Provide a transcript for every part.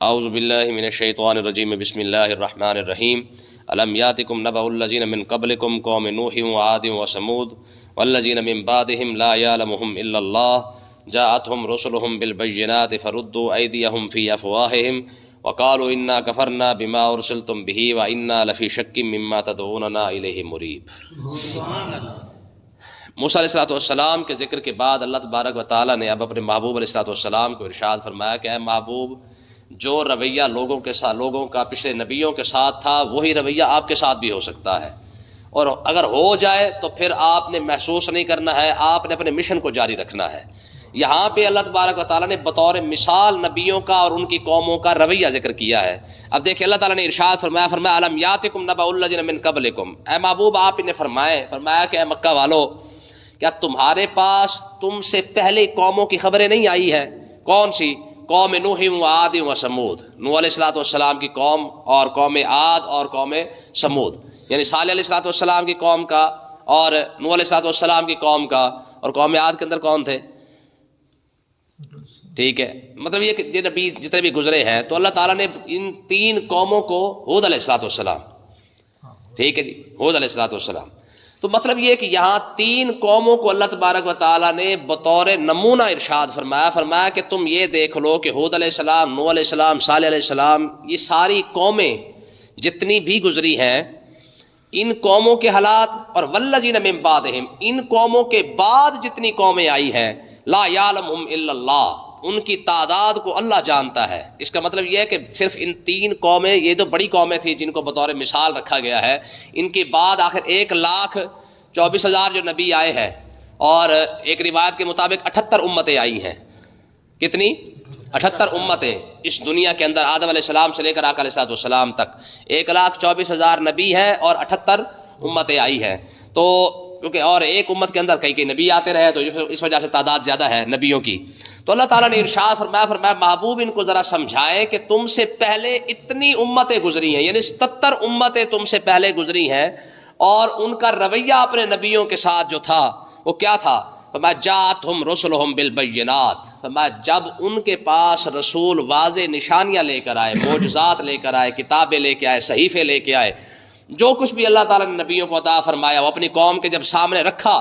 اعوذ باللہ من الشیطان الرجیم بسم اللہ الرحمن الرحیم الم یاتکم نبأ الذین من قبلکم قوم نوح وعاد وثمود والذین من بعدهم لا یعلمهم الا اللہ جاءتهم رسلهم بالبینات فردوا ایدیهم فی افواہہم وقالوا انا کفرنا بما ارسلتم به وانا لفی شک مما تدعوننا الیہ مریب۔ موسیٰ علیہ السلام کے ذکر کے بعد اللہ تبارک و تعالیٰ نے اب اپنے محبوب علیہ السلام کو ارشاد فرمایا کہ اے محبوب، جو رویہ لوگوں کا پچھلے نبیوں کے ساتھ تھا وہی رویہ آپ کے ساتھ بھی ہو سکتا ہے، اور اگر ہو جائے تو پھر آپ نے محسوس نہیں کرنا ہے، آپ نے اپنے مشن کو جاری رکھنا ہے۔ یہاں پہ اللہ تبارک و تعالیٰ نے بطور مثال نبیوں کا اور ان کی قوموں کا رویہ ذکر کیا ہے۔ اب دیکھیں اللہ تعالیٰ نے ارشاد فرمایا الم یاتکم نبأ الذین من قبلکم، اے محبوب آپ انہیں فرمایا کہ اے مکہ والو، کیا تمہارے پاس تم سے پہلے قوموں کی خبریں نہیں آئی ہیں؟ کون سی؟ قوم نوح و عاد و ثمود، نوح علیہ السلام کی قوم اور قوم عاد اور قوم ثمود، یعنی صالح علیہ السلام کی قوم کا اور نوح علیہ السلام کی قوم کا، اور قوم عاد کے اندر کون تھے؟ ٹھیک ہے، مطلب یہ کہ یہ نبی جتنے بھی گزرے ہیں تو اللہ تعالیٰ نے ان تین قوموں کو، ہود علیہ السلام، ٹھیک ہے جی، ہود علیہ السلام، تو مطلب یہ کہ یہاں تین قوموں کو اللہ تبارک و تعالیٰ نے بطور نمونہ ارشاد فرمایا کہ تم یہ دیکھ لو کہ ہود علیہ السلام، نوح علیہ السلام، صالح علیہ السلام، یہ ساری قومیں جتنی بھی گزری ہیں، ان قوموں کے حالات، اور والذین من بعدہم، ان قوموں کے بعد جتنی قومیں آئی ہیں، لا یعلمہم الا اللہ، ان کی تعداد کو اللہ جانتا ہے۔ اس کا مطلب یہ ہے کہ صرف ان تین قومیں، یہ تو بڑی قومیں تھیں جن کو بطور مثال رکھا گیا ہے، ان کے بعد آخر 1,24,000 جو نبی آئے ہیں، اور ایک روایت کے مطابق 78 امتیں آئی ہیں۔ کتنی؟ 78 امتیں اس دنیا کے اندر، آدم علیہ السلام سے لے کر آقا علیہ السلام تک 1,24,000 نبی ہیں اور 78 امتیں آئی ہیں۔ تو کیونکہ اور ایک امت کے اندر کئی نبی آتے رہے تو اس وجہ سے تعداد زیادہ ہے نبیوں کی۔ تو اللہ تعالیٰ نے ارشاد فرمایا محبوب ان کو ذرا سمجھائے کہ تم سے پہلے اتنی امتیں گزری ہیں، یعنی 77 امتیں تم سے پہلے گزری ہیں، اور ان کا رویہ اپنے نبیوں کے ساتھ جو تھا وہ کیا تھا؟ فرمایا جاءتہم رسلہم بالبینات، فرمایا جب ان کے پاس رسول واضح نشانیاں لے کر آئے، معجزات لے کر آئے، کتابیں لے کے آئے، صحیفے لے کے آئے، جو کچھ بھی اللہ تعالیٰ نے نبیوں کو عطا فرمایا وہ اپنی قوم کے جب سامنے رکھا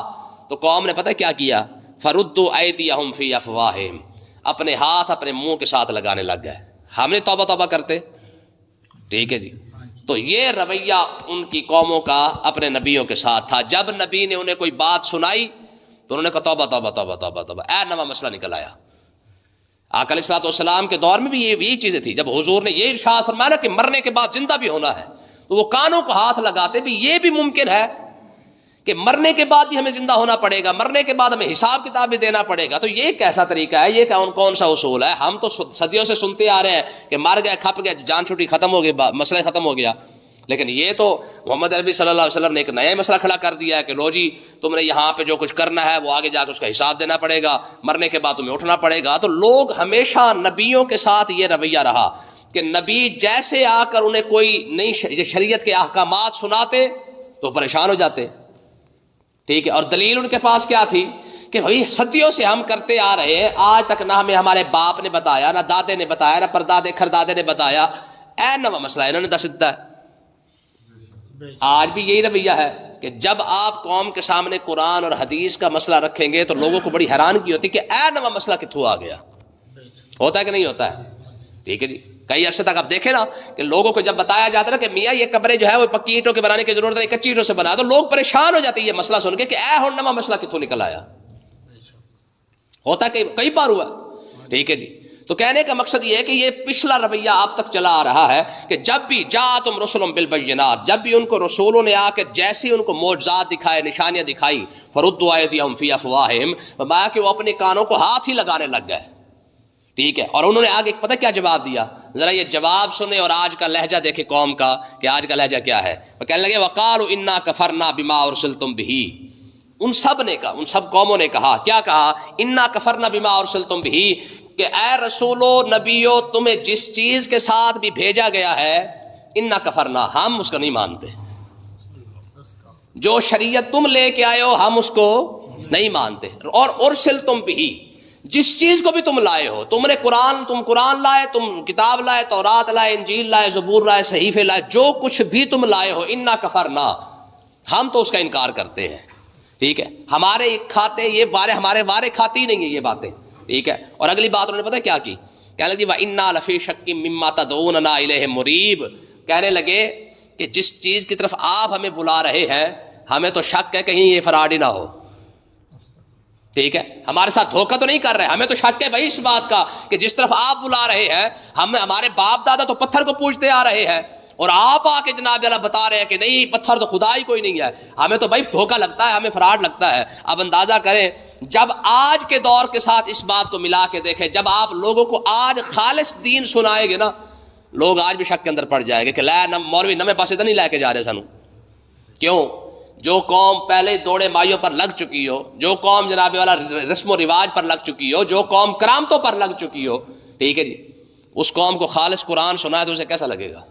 تو قوم نے پتہ کیا کیا؟ فردوا ایدیہم فی افواہہم، اپنے ہاتھ اپنے منہ کے ساتھ لگانے لگ گئے۔ ہم نے توبہ کرتے، ٹھیک ہے جی۔ تو یہ رویہ ان کی قوموں کا اپنے نبیوں کے ساتھ تھا۔ جب نبی نے انہیں کوئی بات سنائی تو انہوں نے کہا توبہ، اے نواں مسئلہ نکل آیا۔ آقا علیہ السلام کے دور میں بھی یہی چیزیں تھی۔ جب حضور نے یہ ارشاد فرمایا کہ مرنے کے بعد زندہ بھی ہونا ہے، تو وہ کانوں کو ہاتھ لگاتے بھی یہ بھی ممکن ہے کہ مرنے کے بعد بھی ہمیں زندہ ہونا پڑے گا، مرنے کے بعد ہمیں حساب کتاب بھی دینا پڑے گا۔ تو یہ کیسا طریقہ ہے؟ یہ کون سا اصول ہے؟ ہم تو صدیوں سے سنتے آ رہے ہیں کہ مر گئے، کھپ گئے، جان چھوٹی، ختم ہو گیا، مسئلہ ختم ہو گیا۔ لیکن یہ تو محمد عربی صلی اللہ علیہ وسلم نے ایک نیا مسئلہ کھڑا کر دیا ہے کہ لو جی تم نے یہاں پہ جو کچھ کرنا ہے وہ آگے جا کے اس کا حساب دینا پڑے گا، مرنے کے بعد تمہیں اٹھنا پڑے گا۔ تو لوگ ہمیشہ نبیوں کے ساتھ یہ رویہ رہا کہ نبی جیسے آ کر انہیں کوئی نئی شریعت کے احکامات سناتے تو پریشان ہو جاتے، ٹھیک ہے۔ اور دلیل ان کے پاس کیا تھی کہ بھائی صدیوں سے ہم کرتے آ رہے ہیں، آج تک نہ ہمیں ہمارے باپ نے بتایا، نہ دادے نے بتایا، نہ پردادے کھردادے نے بتایا، اے نواں مسئلہ انہوں نے دس دیتا ہے۔ آج بھی یہی رویہ ہے کہ جب آپ قوم کے سامنے قرآن اور حدیث کا مسئلہ رکھیں گے تو لوگوں کو بڑی حیرانگی ہوتی کہ اے نواں مسئلہ کتوں آ گیا۔ ہوتا ہے کہ نہیں ہوتا ہے؟ ٹھیک ہے جی۔ کئی عرصے تک آپ دیکھیں نا کہ لوگوں کو جب بتایا جاتا ہے نا کہ میاں یہ قبریں جو ہے وہ پکی اینٹوں کے بنانے کی ضرورت نہیں، کچی اینٹوں سے بنا، تو لوگ پریشان ہو جاتے ہیں یہ مسئلہ سن کے کہ اے ہن نواں مسئلہ کتوں نکل آیا۔ ہوتا ہے کئی بار ہوا، ٹھیک ہے جی۔ تو کہنے کا مقصد یہ ہے کہ یہ پچھلا رویہ آپ تک چلا آ رہا ہے کہ جب بھی جاءتہم رسلہم بالبینات، جب بھی ان کو رسولوں نے آ کے جیسے ان کو معجزات دکھائے، نشانیاں دکھائی، فردوا ایدیہم فی افواہہم، فرمایا کہ وہ اپنے کانوں کو ہاتھ ہی لگانے لگ گئے، ٹھیک ہے۔ اور انہوں نے آگے پتہ کیا جواب دیا؟ ذرا یہ جواب سنیں اور آج کا لہجہ دیکھیں قوم کا کہ آج کا لہجہ کیا ہے۔ وہ کہنے لگے وقالوا انا کفرنا بما ارسلتم بہ، ان سب قوموں نے کہا، کیا کہا؟ انا کفرنا بما ارسلتم بہ، کہ اے رسولو نبیو تمہیں جس چیز کے ساتھ بھی بھیجا گیا ہے، انا کفرنا، ہم اس کو نہیں مانتے، جو شریعت تم لے کے آئے ہو ہم اس کو نہیں مانتے، اور ارسلتم بہ، جس چیز کو بھی تم لائے ہو، تم قرآن لائے، تم کتاب لائے، تورات لائے، انجیل لائے، زبور لائے، صحیفے لائے، جو کچھ بھی تم لائے ہو، انا کفرنا، ہم تو اس کا انکار کرتے ہیں. ٹھیک ہے، ہمارے کھاتے یہ ہمارے وارے کھاتی ہی نہیں ہے یہ باتیں. ٹھیک ہے، اور اگلی بات انہوں نے پتہ کیا کی؟ کہنے لگی وَإِنَّا لَفِي شَكٍّ مِّمَّا تَدْعُونَنَا إِلَيْهِ مُرِيبٍ. کہنے لگے کہ جس چیز کی طرف آپ ہمیں بلا رہے ہیں ہمیں تو شک ہے کہیں یہ فراڈ ہی نہ ہو. ٹھیک ہے، ہمارے ساتھ دھوکہ تو نہیں کر رہے، ہمیں تو شک ہے بھائی اس بات کا کہ جس طرف آپ بلا رہے ہیں ہمارے باپ دادا تو پتھر کو پوجتے آ رہے ہیں، اور آپ آ کے جناب اللہ بتا رہے ہیں کہ نہیں پتھر تو خدا ہی کوئی نہیں ہے. ہمیں تو بھائی دھوکہ لگتا ہے، ہمیں فراڈ لگتا ہے. اب اندازہ کریں جب آج کے دور کے ساتھ اس بات کو ملا کے دیکھیں، جب آپ لوگوں کو آج خالص دین سنائے گے نا، لوگ آج بھی شک کے اندر پڑ جائیں گے کہ لے مولوی نمے پاسے تو نہیں لے کے جا رہے سنو. کیوں؟ جو قوم پہلے دوڑے مائیوں پر لگ چکی ہو، جو قوم جناب والا رسم و رواج پر لگ چکی ہو، جو قوم کرامتوں پر لگ چکی ہو، ٹھیک ہے جی، اس قوم کو خالص قرآن سنائے تو اسے کیسا لگے گا؟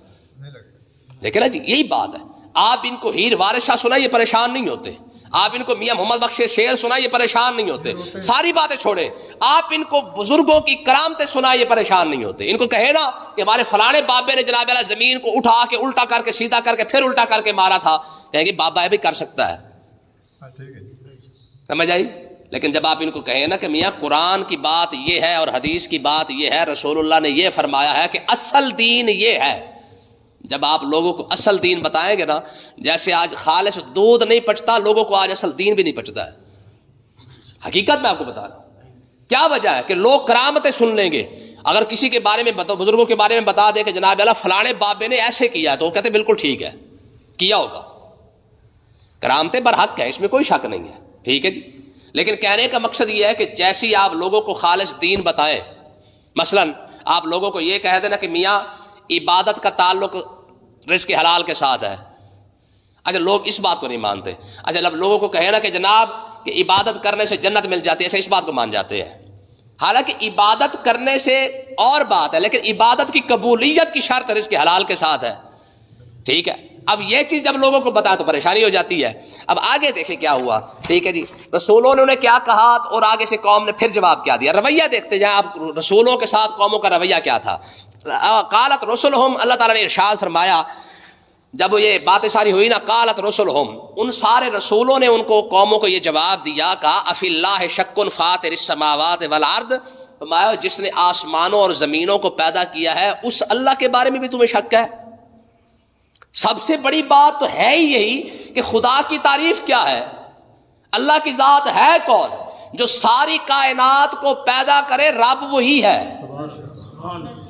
دیکھیں نا جی، یہی بات ہے. آپ ان کو ہیر وارث شاہ سنائے یہ پریشان نہیں ہوتے، آپ ان کو میاں محمد بخش شعر سنائے یہ پریشان نہیں ہوتے، ساری باتیں چھوڑے. آپ ان کو بزرگوں کی کرامتیں سنائے یہ پریشان نہیں ہوتے. ان کو کہے نا کہ ہمارے فلانے بابے نے جناب والا زمین کو اٹھا کے الٹا کر کے سیدھا کر کے پھر الٹا کر کے مارا تھا، کہیں گے بابا بھی کر سکتا ہے. سمجھ آئی؟ لیکن جب آپ ان کو کہیں نا کہ میاں قرآن کی بات یہ ہے اور حدیث کی بات یہ ہے، رسول اللہ نے یہ فرمایا ہے کہ اصل دین یہ ہے، جب آپ لوگوں کو اصل دین بتائیں گے نا، جیسے آج خالص دودھ نہیں پچتا، لوگوں کو آج اصل دین بھی نہیں پچتا ہے. حقیقت میں آپ کو بتا رہا ہوں کیا وجہ ہے کہ لوگ کرامتیں سن لیں گے. اگر کسی کے بارے میں بزرگوں کے بارے میں بتا دے کہ جناب اللہ فلانے بابے نے ایسے کیا، تو وہ کہتے بالکل ٹھیک ہے کیا ہوگا، کرامتیں برحق ہے، اس میں کوئی شک نہیں ہے. ٹھیک ہے جی، لیکن کہنے کا مقصد یہ ہے کہ جیسی آپ لوگوں کو خالص دین بتائیں، مثلا آپ لوگوں کو یہ کہہ دینا کہ میاں عبادت کا تعلق رزق حلال کے ساتھ ہے. اچھا لوگ اس بات کو نہیں مانتے. اچھا جب لوگوں کو کہے نا کہ جناب کہ عبادت کرنے سے جنت مل جاتی ہے، ایسے اس بات کو مان جاتے ہیں. حالانکہ عبادت کرنے سے اور بات ہے، لیکن عبادت کی قبولیت کی شرط رزق حلال کے ساتھ ہے. ٹھیک ہے، اب یہ چیز جب لوگوں کو بتا تو پریشانی ہو جاتی ہے. اب آگے دیکھیں کیا ہوا. ٹھیک ہے جی، رسولوں نے انہیں کیا کہا اور آگے سے قوم نے پھر جواب کیا دیا. رویہ دیکھتے جائیں آپ رسولوں کے ساتھ قوموں کا رویہ کیا تھا. قالت رسلہم، اللہ تعالیٰ نے ارشاد فرمایا جب یہ باتیں ساری ہوئی نا، قالت رسلہم، ان سارے رسولوں نے ان کو قوموں کو یہ جواب دیا، کہا افی اللہ شک فاطر السماوات والارض، فرمایا جس نے آسمانوں اور زمینوں کو پیدا کیا ہے اس اللہ کے بارے میں بھی تمہیں شک ہے. سب سے بڑی بات تو ہے ہی یہی کہ خدا کی تعریف کیا ہے، اللہ کی ذات ہے کون، جو ساری کائنات کو پیدا کرے، رب وہی ہے.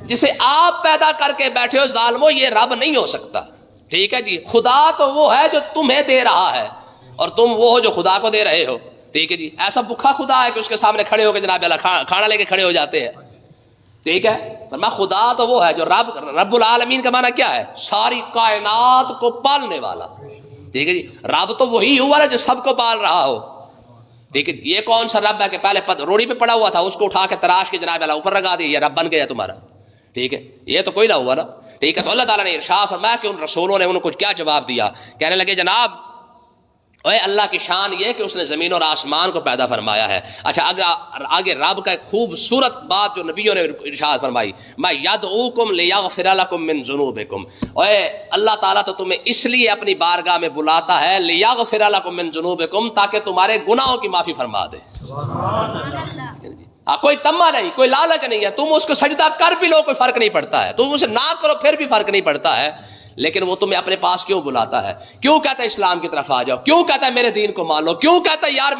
جسے آپ پیدا کر کے بیٹھے ہو ظالمو، یہ رب نہیں ہو سکتا. ٹھیک ہے جی، خدا تو وہ ہے جو تمہیں دے رہا ہے اور تم وہ ہو جو خدا کو دے رہے ہو. ٹھیک ہے جی، ایسا بھوکا خدا ہے کہ اس کے سامنے کھڑے ہو کے جناب اللہ کھانا لے کے کھڑے ہو جاتے ہیں. ٹھیک ہے، فرمایا خدا تو وہ ہے جو رب العالمین کا معنی کیا ہے، ساری کائنات کو پالنے والا. ٹھیک ہے جی، رب تو وہی ہوا نا جو سب کو پال رہا ہو. ٹھیک ہے، یہ کون سا رب ہے کہ پہلے روڑی پہ پڑا ہوا تھا اس کو اٹھا کے تراش کے جناب اللہ اوپر لگا دیا، یہ رب بن گیا تمہارا. ٹھیک ہے، یہ تو کوئی نہ ہوا نا. ٹھیک ہے، تو اللہ تعالیٰ نے ارشاد فرمایا کہ ان رسولوں نے ان کو کیا جواب دیا. کہنے لگے جناب اے اللہ کی شان یہ کہ اس نے زمین اور آسمان کو پیدا فرمایا ہے. اچھا آگے رب کا ایک خوبصورت بات جو نبیوں نے ارشاد فرمائی، میں یدعوکم لیغفر لکم من ذنوبکم، اے اللہ تعالیٰ تو تمہیں اس لیے اپنی بارگاہ میں بلاتا ہے لیغفر لکم من ذنوبکم، تاکہ تمہارے گناہوں کی معافی فرما دے. کوئی تما نہیں، کوئی لالچ نہیں ہے. تم اس کو سجدہ کر بھی لو کوئی فرق نہیں پڑتا ہے، تم اسے نہ کرو پھر بھی فرق نہیں پڑتا ہے. لیکن وہ تمہیں اپنے پاس کیوں بلاتا ہے؟ کیوں کہتا ہے اسلام کی طرف آ جاؤ؟ کیوں کہتا ہے میرے دین کو مان لو؟ کیوں کہتا ہے یار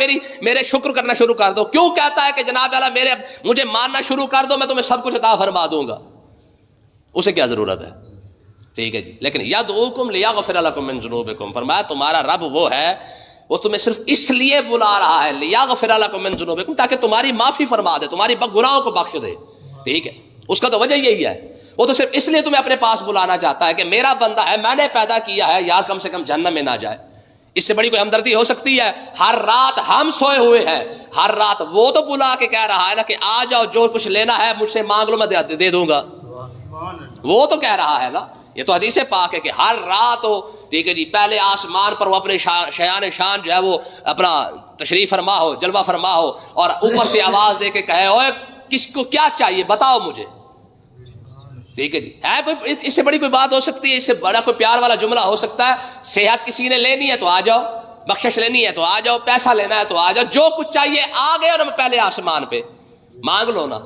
میرے شکر کرنا شروع کر دو؟ کیوں کہتا ہے کہ جناب اللہ مجھے ماننا شروع کر دو، میں تمہیں سب کچھ عطا فرما دوں گا؟ اسے کیا ضرورت ہے؟ ٹھیک ہے جی، لیکن یدعوکم لیغفر لکم من ذنوبکم، فرمایا تمہارا رب وہ ہے، وہ تمہیں صرف اس لیے بلا رہا ہے لیغفر لکم من ذنوبکم، تاکہ تمہاری معافی فرما دے، تمہاری گناہوں کو بخش دے. ٹھیک ہے، اس کا تو وجہ یہی ہے. وہ تو صرف اس لیے تمہیں اپنے پاس بلانا چاہتا ہے کہ میرا بندہ ہے، میں نے پیدا کیا ہے، یار کم سے کم جہنم میں نہ جائے. اس سے بڑی کوئی ہمدردی ہو سکتی ہے؟ ہر رات ہم سوئے ہوئے ہیں، ہر رات وہ تو بلا کے کہہ رہا ہے نا کہ آ جاؤ، جو کچھ لینا ہے مجھ سے مانگ لو میں دے دوں گا. وہ تو کہہ رہا ہے نا، یہ تو حدیث پاک ہے کہ ہر رات ٹھیک ہے جی، پہلے آسمان پر وہ اپنے شیان شان جو ہے وہ اپنا تشریف فرما ہو، جلوہ فرما ہو، اور اوپر سے آواز دے کے کہے اوے کس کو کیا چاہیے بتاؤ مجھے. ٹھیک ہے جی، ہے کوئی اس سے بڑی کوئی بات ہو سکتی ہے؟ اس سے بڑا کوئی پیار والا جملہ ہو سکتا ہے؟ صحت کسی نے لینی ہے تو آ جاؤ، بخشش لینی ہے تو آ جاؤ، پیسہ لینا ہے تو آ جاؤ، جو کچھ چاہیے آ گئے نا پہلے آسمان پہ، مانگ لو نا.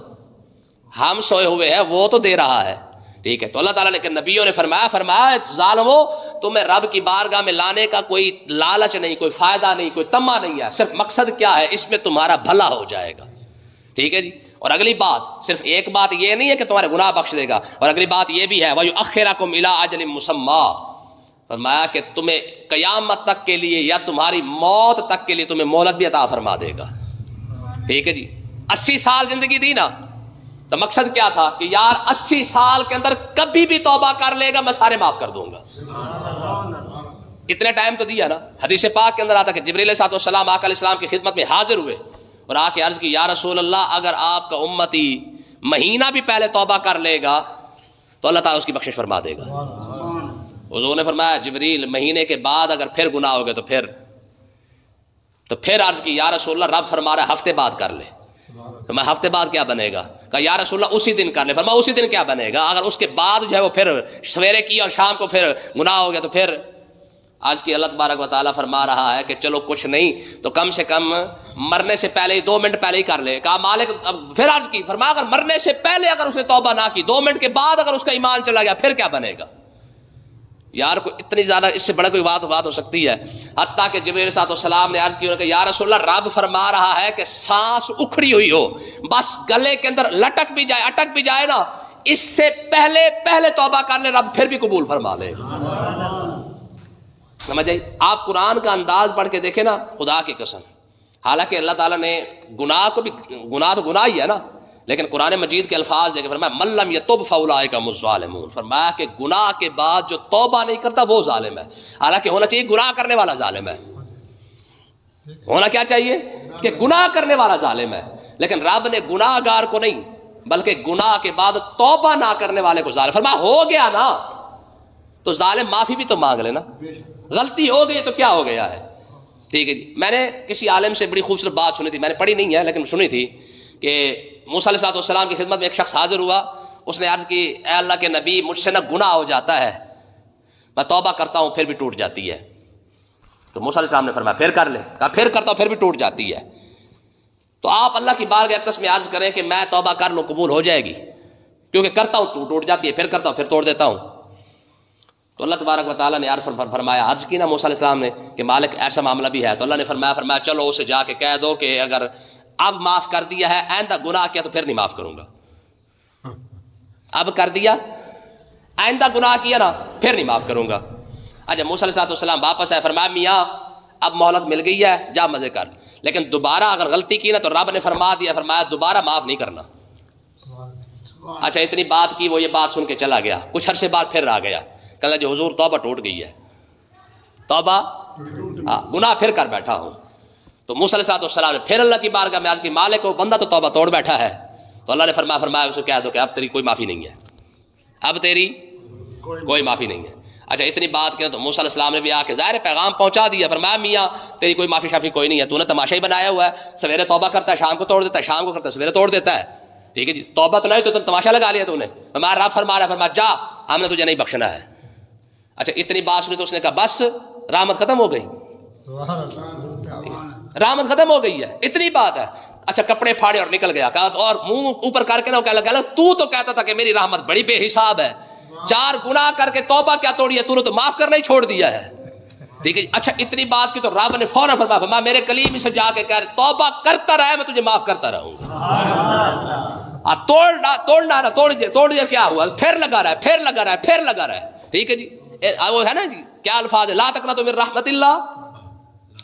ہم سوئے ہوئے ہیں، وہ تو دے رہا ہے. ٹھیک ہے، تو اللہ تعالیٰ نے کہ نبیوں نے فرمایا ظالمو تمہیں رب کی بارگاہ میں لانے کا کوئی لالچ نہیں، کوئی فائدہ نہیں، کوئی تما نہیں ہے، صرف مقصد کیا ہے؟ اس میں تمہارا بھلا ہو جائے گا. ٹھیک ہے جی. اور اگلی بات، صرف ایک بات یہ نہیں ہے کہ تمہارے گناہ بخش دے گا، اور اگلی بات یہ بھی ہے وَيُؤَخِّرَكُمْ إِلَىٰ أَجَلٍ مُّسَمًّى، فرمایا کہ تمہیں قیامت تک کے لیے یا تمہاری موت تک کے لیے تمہیں مہلت بھی عطا فرما دے گا. ٹھیک ہے جی. 80 سال زندگی دی نا، تو مقصد کیا تھا کہ یار 80 سال کے اندر کبھی بھی توبہ کر لے گا میں سارے معاف کر دوں گا. اتنے ٹائم تو دیا نا. حدیث پاک کے اندر آتا کہ جبریل علیہ السلام آقا علیہ السلام کی خدمت میں حاضر ہوئے اور آ کے عرض کی یا رسول اللہ اگر آپ کا امتی مہینہ بھی پہلے توبہ کر لے گا تو اللہ تعالیٰ اس کی بخشش فرما دے گا. حضور نے فرمایا جبریل مہینے کے بعد اگر پھر گناہ ہو گئے تو پھر عرض کی یا رسول اللہ رب فرما رہا ہے ہفتے بعد کر لے. تو میں ہفتے بعد کیا بنے گا؟ کہا یا رسول اللہ اسی دن کر لے. فرمایا اسی دن کیا بنے گا؟ اگر اس کے بعد جو ہے وہ پھر سویرے کی اور شام کو پھر گناہ ہو گیا تو پھر آج کی اللہ تبارک و تعالیٰ فرما رہا ہے کہ چلو کچھ نہیں تو کم سے کم مرنے سے پہلے 2 منٹ پہلے ہی کر لے. کہا مالک پھر عرض کی فرمایا اگر مرنے سے پہلے اگر اس نے توبہ نہ کی 2 منٹ کے بعد اگر اس کا ایمان چلا گیا پھر کیا بنے گا؟ یار کوئی اتنی زیادہ اس سے بڑا کوئی بات ہو سکتی ہے؟ حتیٰ کہ جبریل علیہ السلام نے عرض کی کہ یا رسول اللہ رب فرما رہا ہے کہ سانس اکھڑی ہوئی ہو بس گلے کے اندر لٹک بھی جائے اٹک بھی جائے نا اس سے پہلے توبہ کر لے رب پھر بھی قبول فرما لے. سمجھ آئی؟ آپ قرآن کا انداز پڑھ کے دیکھیں نا خدا کی قسم، حالانکہ اللہ تعالیٰ نے گناہ کو بھی، گناہ تو گناہ ہی ہے نا، لیکن قرآن مجید کے الفاظ دیکھیں فرمایا من لم یتب فاولئک هم الظالمون، فرمایا کہ گناہ کے بعد جو توبہ نہیں کرتا وہ ظالم ہے. حالانکہ ہونا چاہیے گناہ کرنے والا ظالم ہے، ہونا کیا چاہیے کہ گناہ کرنے والا ظالم ہے، لیکن رب نے گناہ گار کو نہیں بلکہ گناہ کے بعد توبہ نہ کرنے والے کو ظالم فرمایا. ہو گیا نا تو ظالم معافی بھی تو مانگ لینا، غلطی ہو گئی تو کیا ہو گیا ہے. ٹھیک ہے جی. میں نے کسی عالم سے بڑی خوبصورت بات سنی تھی، میں نے پڑھی نہیں ہے لیکن سنی تھی کہ موسیٰ علیہ السلام کی خدمت میں ایک شخص حاضر ہوا. اس نے عرض کی اے اللہ کے نبی مجھ سے نہ گناہ ہو جاتا ہے، میں توبہ کرتا ہوں پھر بھی ٹوٹ جاتی ہے. تو موسیٰ علیہ السلام نے فرمایا پھر کر لے. کہا پھر کرتا ہوں پھر بھی ٹوٹ جاتی ہے. تو آپ اللہ کی بارگاہ اقدس میں عرض کریں کہ میں توبہ کر لوں قبول ہو جائے گی، کیونکہ کرتا ہوں ٹوٹ جاتی ہے، پھر کرتا ہوں پھر توڑ دیتا ہوں. تو اللہ تبارک و تعالیٰ نے فرمایا عرض کی نا موسیٰ علیہ السلام نے کہ مالک ایسا معاملہ بھی ہے. تو اللہ نے فرمایا چلو اسے جا کے کہہ دو کہ اگر اب معاف کر دیا ہے آئندہ گناہ کیا تو پھر نہیں معاف کروں گا. اب کر دیا آئندہ گناہ کیا نا پھر نہیں معاف کروں گا. اچھا موسیٰ علیہ السلام واپس آئے، فرمایا میاں اب مہلت مل گئی ہے جا مزے کر، لیکن دوبارہ اگر غلطی کی نا تو رب نے فرمایا دوبارہ معاف نہیں کرنا. اچھا اتنی بات کی، وہ یہ بات سن کے چلا گیا. کچھ عرصے بعد پھر آ گیا، کہا جو حضور توبہ ٹوٹ گئی ہے، توبہ گناہ پھر کر بیٹھا ہوں. تو موسیٰ علیہ السلام نے پھر اللہ کی بارگاہ میں عرض کی مالک کو بندہ تو توبہ توڑ بیٹھا ہے. تو اللہ نے فرمایا اسے کہہ دو کہ اب تیری کوئی معافی نہیں ہے، اب تیری کوئی معافی نہیں ہے. اچھا اتنی بات کی تو موسیٰ علیہ السلام نے بھی آ کے ظاہر پیغام پہنچا دیا. فرمایا میاں تیری کوئی معافی شافی کوئی نہیں ہے، تو نے تماشا ہی بنایا ہوا ہے، سویرے توبہ کرتا ہے شام کو توڑ دیتا ہے، شام کو کرتا ہے سویرے توڑ دیتا ہے. ٹھیک ہے جی. توبہ تو نہیں تو تماشا لگا لیا تو نے. رب فرما رہا فرمایا جا ہم نے تجھے نہیں بخشنا ہے. اچھا اتنی بات سنی تو اس نے کہا بس رحمت ختم ہو گئی، رحمت ختم ہو گئی ہے، اتنی بات ہے. اچھا کپڑے پھاڑے اور نکل گیا. کہا اور منہ اوپر کر کے نہ کہنے لگا تو کہتا تھا کہ میری رحمت بڑی بے حساب ہے، 4 گناہ کر کے توبہ کیا توڑی ہے، تو نے تو معاف کرنا ہی چھوڑ دیا ہے. ٹھیک ہے. اچھا اتنی بات کی تو رب نے فوراً فرمایا میرے کلیم سے جا کے کہہ توبہ کرتا رہے میں تجھے معاف کرتا رہوں گا. توڑنا نہ توڑ دیا کیا ہوا، پھر لگا رہا ہے. ٹھیک ہے جی. وہ ہے نا جی کیا الفاظ ہے لا تقنطوا من رحمت اللہ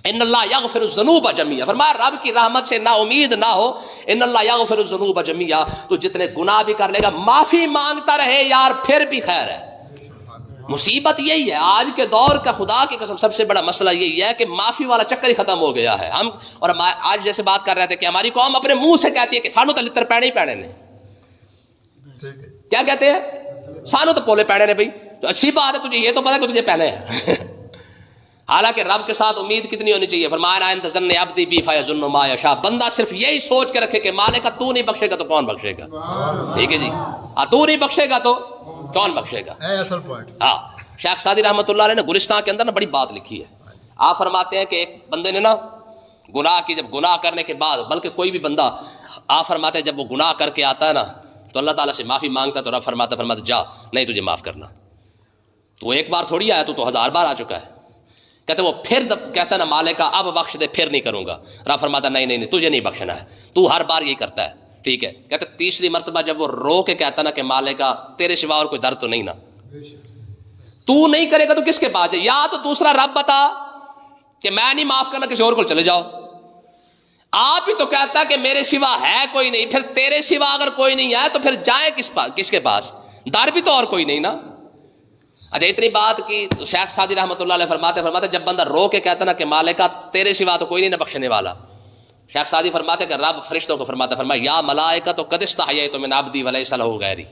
ان اللہ یغفر الذنوب جميعا. فرمایا رب کی رحمت سے نا امید نہ ہو، ان اللہ یغفر الذنوب جميعا. تو جتنے گناہ بھی کر لے گا معافی مانگتا رہے یار پھر بھی خیر ہے. مصیبت یہی ہے آج کے دور کا، خدا کی قسم سب سے بڑا مسئلہ یہی ہے کہ معافی والا چکر ہی ختم ہو گیا ہے. ہم اور آج جیسے بات کر رہے تھے کہ ہماری قوم اپنے منہ سے کہتی ہے کہ سانو تو لتر پینے ہی پینے نے. کیا کہتے ہیں؟ سانو تو پولے پینے نے. بھائی تو اچھی بات ہے، تجھے یہ تو پتا کہ تجھے پہنے ہیں حالانکہ رب کے ساتھ امید کتنی ہونی چاہیے؟ فرمایا ان ظن عبدی بی فیظن ما یشاء، بندہ صرف یہی سوچ کے رکھے کہ مالک تو نہیں بخشے گا تو کون بخشے گا؟ ٹھیک ہے جی، تو نہیں بخشے گا تو کون بخشے گا؟ اصل پوائنٹ. ہاں شیخ سعدی رحمۃ اللہ علیہ نے گلستان کے اندر نا بڑی بات لکھی ہے. آپ فرماتے ہیں کہ ایک بندے نے نا گناہ کی، جب گناہ کرنے کے بعد، بلکہ کوئی بھی بندہ، آپ فرماتے ہیں جب وہ گناہ کر کے آتا ہے نا تو اللہ تعالیٰ سے معافی مانگتا ہے، تو رب فرماتا جا نہیں تجھے معاف کرنا. تو وہ ایک بار تھوڑی آیا، تو 1000 بار آ چکا ہے. کہتے وہ پھر کہتا ہے نا مالکا اب بخش دے، پھر نہیں کروں گا. رب فرماتا نہیں تجھے نہیں بخشنا ہے، تو ہر بار یہی کرتا ہے. ٹھیک ہے. کہتے تیسری مرتبہ جب وہ رو کے کہتا نا کہ مالکا تیرے سوا اور کوئی در تو نہیں نا، تو نہیں کرے گا تو کس کے پاس جائے؟ یا تو دوسرا رب بتا کہ میں نہیں معاف کرنا، کسی اور کو چلے جاؤ. آپ ہی تو کہتا کہ میرے سوا ہے کوئی نہیں، پھر تیرے سوا اگر کوئی نہیں ہے تو پھر جائے کس کے پاس؟ در بھی تو اور کوئی نہیں نا. اچھا اتنی بات کی تو شیخ سعدی رحمۃ اللہ علیہ فرماتے جب بندہ رو کے کہتا نا کہ مالکا تیرے سوا تو کوئی نہیں نہ بخشنے والا، شیخ سعدی فرماتے کہ رب فرشتوں کو فرمایا یا ملائکہ تو قد استحییت من عبدی ولیس لہ غیری.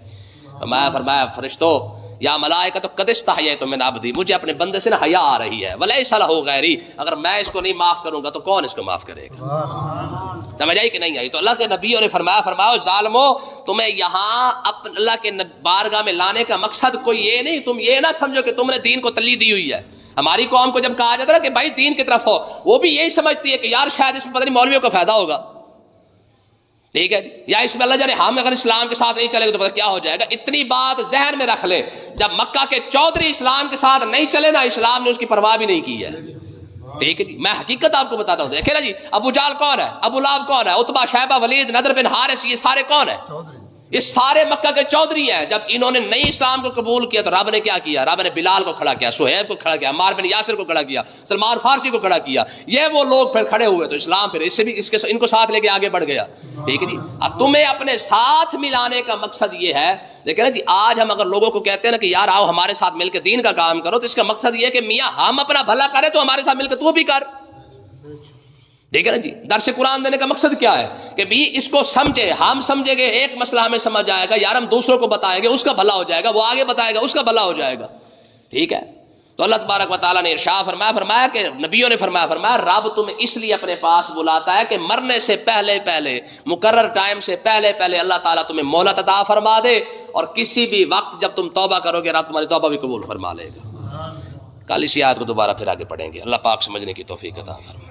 فرمایا فرشتوں، یا ملائکہ تو قد استحییت من عبدی، مجھے اپنے بندے سے نا حیا آ رہی ہے، ولیس لہ غیری، اگر میں اس کو نہیں معاف کروں گا تو کون اس کو معاف کرے گا؟ سمجھ آئی کہ نہیں آئی؟ تو اللہ کے نبیوں نے فرمایا ظالمو، تمہیں یہاں اللہ کے بارگاہ میں لانے کا مقصد کوئی یہ نہیں، تم یہ نہ سمجھو کہ تم نے دین کو تلی دی ہوئی ہے. ہماری قوم کو جب کہا جاتا ہے نا کہ بھائی دین کی طرف ہو، وہ بھی یہی سمجھتی ہے کہ یار شاید اس میں پتہ نہیں مولویوں کا فائدہ ہوگا. ٹھیک ہے، یا اس میں اللہ جانے ہم اگر اسلام کے ساتھ نہیں چلے گے تو پتہ کیا ہو جائے گا. اتنی بات ذہن میں رکھ لے، جب مکہ کے چودھری اسلام کے ساتھ نہیں چلے نا، اسلام نے اس کی پرواہ بھی نہیں کی ہے. ٹھیک ہے جی، میں حقیقت آپ کو بتاتا ہوں. دیکھیں نا جی، ابو جہل کون ہے؟ ابو لہب کون ہے؟ عتبہ، شیبہ، ولید، نضر بن حارث، یہ سارے کون ہیں؟ یہ سارے مکہ کے چودھری ہیں. جب انہوں نے نئی اسلام کو قبول کیا تو رب نے کیا کیا؟ رب نے بلال کو کھڑا کیا، سہیب کو کھڑا کیا، عمار بن یاسر کو کھڑا کیا، سلمان فارسی کو کھڑا کیا. یہ وہ لوگ پھر کھڑے ہوئے تو اسلام پھر ان کو ساتھ لے کے آگے بڑھ گیا. ٹھیک ہے جی، اب تمہیں اپنے ساتھ ملانے کا مقصد یہ ہے. دیکھیں نا جی، آج ہم اگر لوگوں کو کہتے ہیں نا کہ یار آؤ ہمارے ساتھ مل کے دین کا کام کرو، تو اس کا مقصد یہ ہے کہ میاں ہم اپنا بھلا کریں تو ہمارے ساتھ مل کے تو بھی کر. ٹھیک ہے نا جی، درس قرآن دینے کا مقصد کیا ہے کہ بھی اس کو سمجھے، ہم سمجھیں گے ایک مسئلہ ہمیں سمجھ آئے گا، یار ہم دوسروں کو بتائیں گے اس کا بھلا ہو جائے گا، وہ آگے بتائے گا اس کا بھلا ہو جائے گا. ٹھیک ہے. تو اللہ تبارک و تعالیٰ نے ارشاد فرمایا کہ نبیوں نے فرمایا رب تمہیں اس لیے اپنے پاس بلاتا ہے کہ مرنے سے پہلے مقرر ٹائم سے پہلے اللہ تعالیٰ تمہیں مہلت عطا فرما دے، اور کسی بھی وقت جب تم توبہ کرو گے رب تمہاری توبہ بھی قبول فرما لے گا. کل اسی آیت کو دوبارہ پھر آگے پڑھیں گے. اللہ پاک سمجھنے کی توفیق عطا فرمائے.